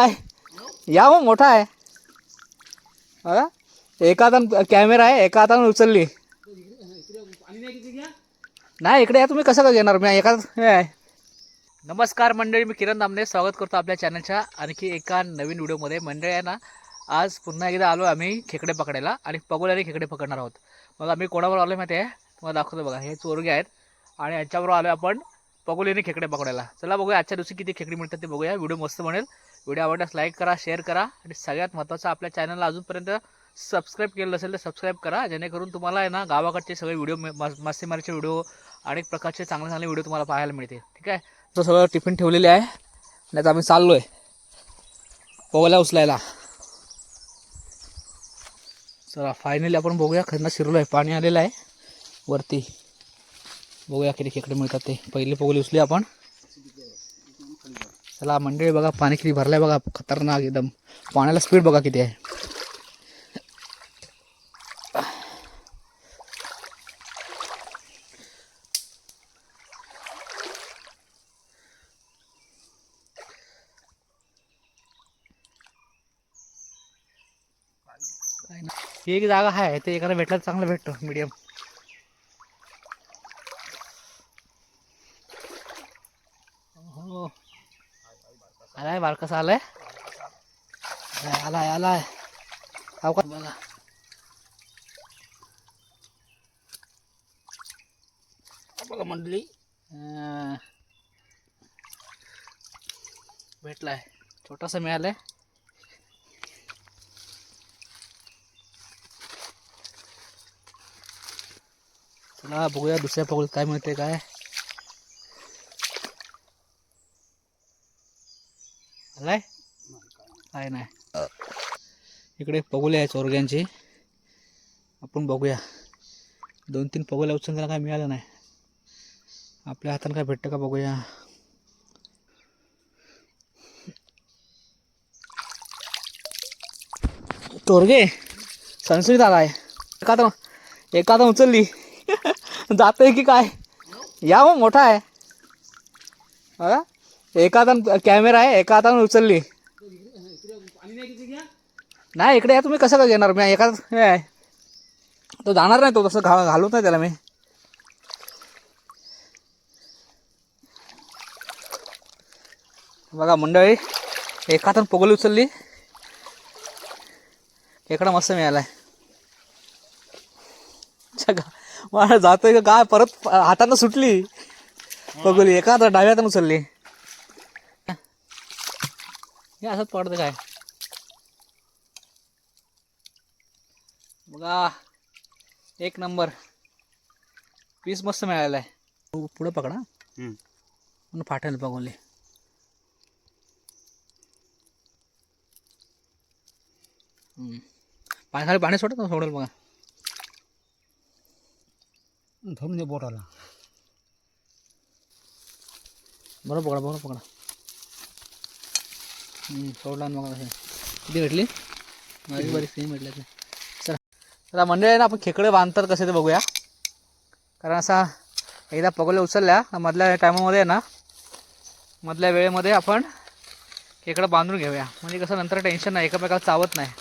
काय या मग मोठा आहे बघा. एका हातानं कॅमेरा आहे, एका हातानं उचलली. नाही इकडे या तुम्ही. कसं काय घेणार मी एका हे आहे. नमस्कार मंडळी, मी किरण दामने स्वागत करतो आपल्या चॅनलच्या आणखी एका नवीन व्हिडिओमध्ये. मंडळी आहे ना, आज पुन्हा एकदा आलो आम्ही खेकडे पकडायला आणि पगोल्याने खेकडे पकडणार आहोत. मग आम्ही कोणावर आलो माहिती आहे तुम्हाला दाखवतो बघा. हे चोरगे आहेत आणि यांच्याबरोबर आलो आपण पगोल्याने खेकडे पकडायला. चला बघूया आजच्या दिवशी किती खेकडे मिळतात ते बघूया. व्हिडिओ मस्त बनेल. व्हिडिओ आवडल्यास लाईक करा, शेअर करा आणि सगळ्यात महत्त्वाचं आपल्या चॅनलला अजूनपर्यंत सबस्क्राईब केलं असेल तर सबस्क्राईब करा, जेणेकरून तुम्हाला आहे ना गावाकडचे सगळे व्हिडिओ, मासेमारीचे व्हिडिओ, अनेक प्रकारचे चांगले चांगले व्हिडिओ तुम्हाला पाहायला मिळते. ठीक आहे. तो सगळं टिफिन ठेवलेले आहे आणि आता आम्ही चाललो आहे पगोल्या उचलायला. चला फायनली आपण बघूया. खरं शिरलो आहे, पाणी आलेलं आहे वरती. बघूया किती खेकडे मिळतात ते. पहिली पगोली उचली आपण. चला मंडळी बघा पाणी किती भरलं आहे बघा. खतरनाक एकदम. पाण्याला स्पीड बघा किती आहे. ही एक जागा आहे, ते एखादा भेटला तर चांगलं भेटतो मीडियम. हो आलाय बारकासा आलाय. आलाय आलाय का बघा. बघा मंडळी भेटलाय. छोटासा मिळालाय. चला बघूया दुसऱ्या पगोलीत काय मिळते काय. आलाय काय नाही. इकडे पगोली आहे चोरग्यांची. आपण बघूया. 2-3 पगोल्या उचलून त्याला काय मिळालं नाही. आपल्या हातानं काय भेटतं का बघूया. चोरगे सणसणीत आलाय. एका हातानं उचलली. जातोय की काय या मग मोठा आहे बघा. एका हातानं कॅमेरा आहे, एका हातानं उचलली. नाही इकडे या तुम्ही. कसं काय घेणार मी एका हे आहे. तो जाणार नाही, तो तसं घालूच नाही त्याला मी. बघा मंडळी एका हातानं पगोली उचलली. खेकडा मस्त मिळालाय. मला जातोय का काय. परत हातानं सुटली पगोली. एका हातात डाव्या हातानं उचलली. हे असंच पडतं काय बघा. एक नंबर पीस मस्त मिळालेला आहे. पुढं पकडा म्हणून फाटेल पगोली. पाण्याखाली पाणी सोडत ना सोडेल बघा. धरून दे बोटाला. बरोबर पकडा, बरोबर पकडा. सोडला ना बघा. किती भेटली. माझी बरी सेम भेटले ते. चला चला मंडळी ना, आपण खेकडे बांधतात कसे ते बघूया. कारण असा एकदा पगोल्या उचलल्या मधल्या टायमामध्ये ना, मधल्या वेळेमध्ये आपण खेकडं बांधून घेऊया. म्हणजे कसं नंतर टेन्शन नाही, एकामेकाला चावत नाही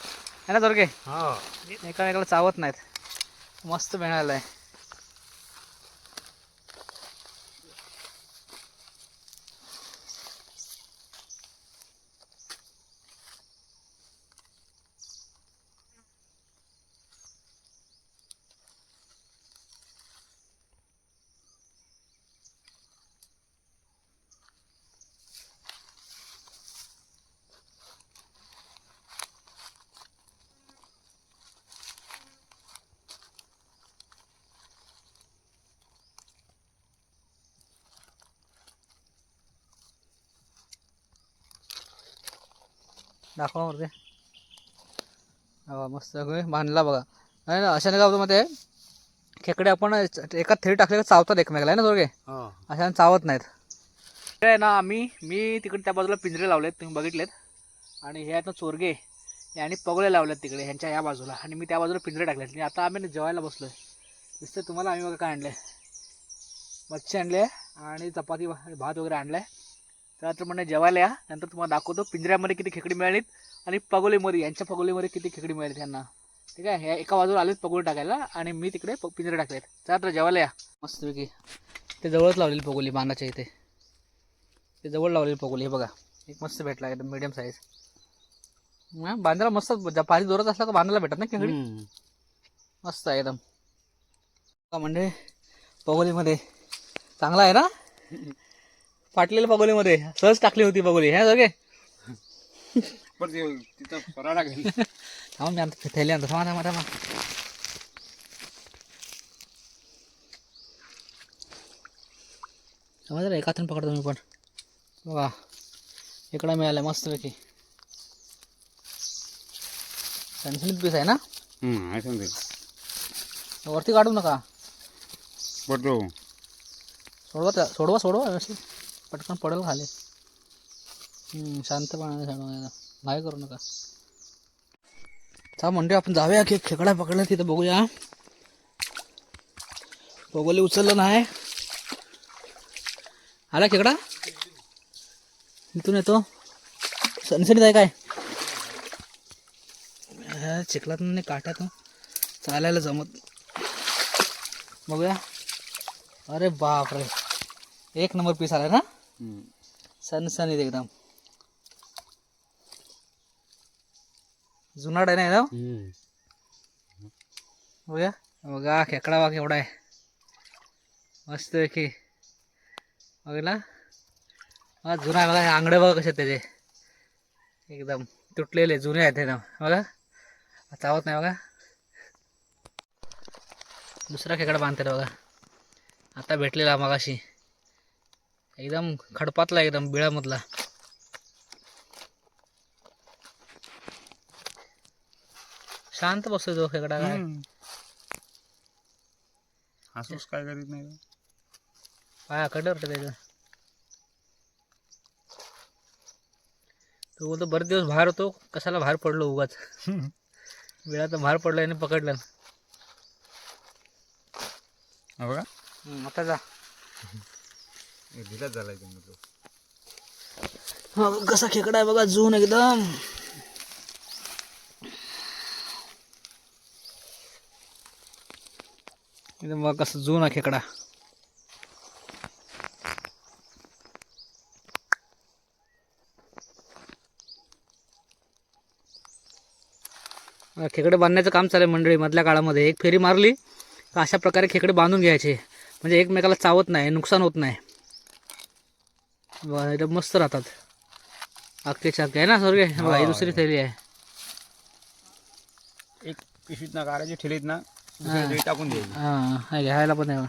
है ना चोरगे. एकामेकाला चावत नाहीत. मस्त मिळालं आहे. दाखवा वरती. मस्त बांधला बघा. नाही ना अशाने काय होतं मध्ये खेकडे आपण एका थेट टाकले का चावतात एकमेकाला आहे ना चोरगे. अशाने चावत नाहीत. आहे ना मी तिकडे त्या बाजूला पिंजरे लावलेत, तुम्ही बघितलेत. आणि हे आहेत ना चोरगे यांनी पगोले लावलेत तिकडे ह्यांच्या या बाजूला, आणि मी त्या बाजूला पिंजरे टाकलेत. आणि आता आम्ही जेवायला बसलोय. दिसतं तुम्हाला. आम्ही बघा काय आणलंय. मच्छी आणले आणि चपाती भात वगैरे आणलाय. तर म्हणजे जेवायला या, नंतर तुम्हाला दाखवतो पिंजऱ्यामध्ये किती खेकडी मिळालीत आणि पगोलीमध्ये यांच्या पगोलीमध्ये किती खेकडी मिळाली त्यांना. ठीक आहे, ह्या एका बाजूला आलेत पगोली टाकायला आणि मी तिकडे पिंजरे टाकलेत. चला तर जेवायला या मस्तपैकी. ते जवळच लावलेली पगोली बांधाच्या इथे, ते जवळ लावलेली पगोली. हे बघा एक मस्त भेटला एकदम मीडियम साईज. बांधायला मस्त, पाणी जोरात असला का बांधायला भेटत ना खेकडी, मस्त आहे एकदम. म्हणजे पगोलीमध्ये चांगला आहे ना, फाटलेल्या पगोलीमध्ये सहज टाकली होती पगोली. ह्या सगळे तिथं पराडा घाली. थांब मी आणतो थैली आणतो, थांबा. समजलं, एका हाताने पकडतो मी पण. बघा इकडं मिळालं मस्तपैकी, सणसणीत पीस आहे ना. वरती काढू नका, सोडवा व्यवस्थित, पटकन पडेल खाली. शांतपणाने सोडवा, नाही करू नका. म्हणजे आपण जाऊया की खेकडा पकडला तिथं बघूया. पगोली उचललं नाही, आला खेकडा इथून येतो. सनसनीत आहे काय, चिखलातून काट्यातून चालायला जमत. बघूया. अरे बाप रे, एक नंबर पीस आला ना, सनसनीत एकदम. जुनाट आहे ना एकदम. बघूया. बघा खेकडा बघा एवढा आहे मस्त की. बघला जुना बघा, आंगडे बघा कसे त्याचे एकदम तुटलेले जुने आहेत एकदम. बघा चावत नाही बघा. दुसरा खेकडा बांधते बघा, आता भेटलेला मगाशी, एकदम खडपातला, एकदम बिळामधला. शांत बसतो तो खेकडा. काय हसूस काय करीत नाही, पाया कडे त्याचं. तो बोलतो बरेच दिवस बाहेर होतो, कशाला बाहेर पडलो उगाच. बिळात बाहेर पडलो आणि पकडलं. बघा आता जा, दिलाच झालाय कसा खेकडा आहे बघा, जून एकदम. एकदम बघा कसं जून आहे खेकडा. खेकडे बांधण्याचं काम चालू आहे मंडळी. मधल्या काळामध्ये एक फेरी मारली तर अशा प्रकारे खेकडे बांधून घ्यायचे, म्हणजे एकमेकाला चावत नाही, नुकसान होत नाही. एकदम मस्त राहतात. अख्खेच्या अख्खे आहे ना सर्व. बघा ही दुसरी थैली आहे. एक पिशवीत ना काढायची, ठेलीत ना टाकून द्यायची. हां घ्यायला पण आहे.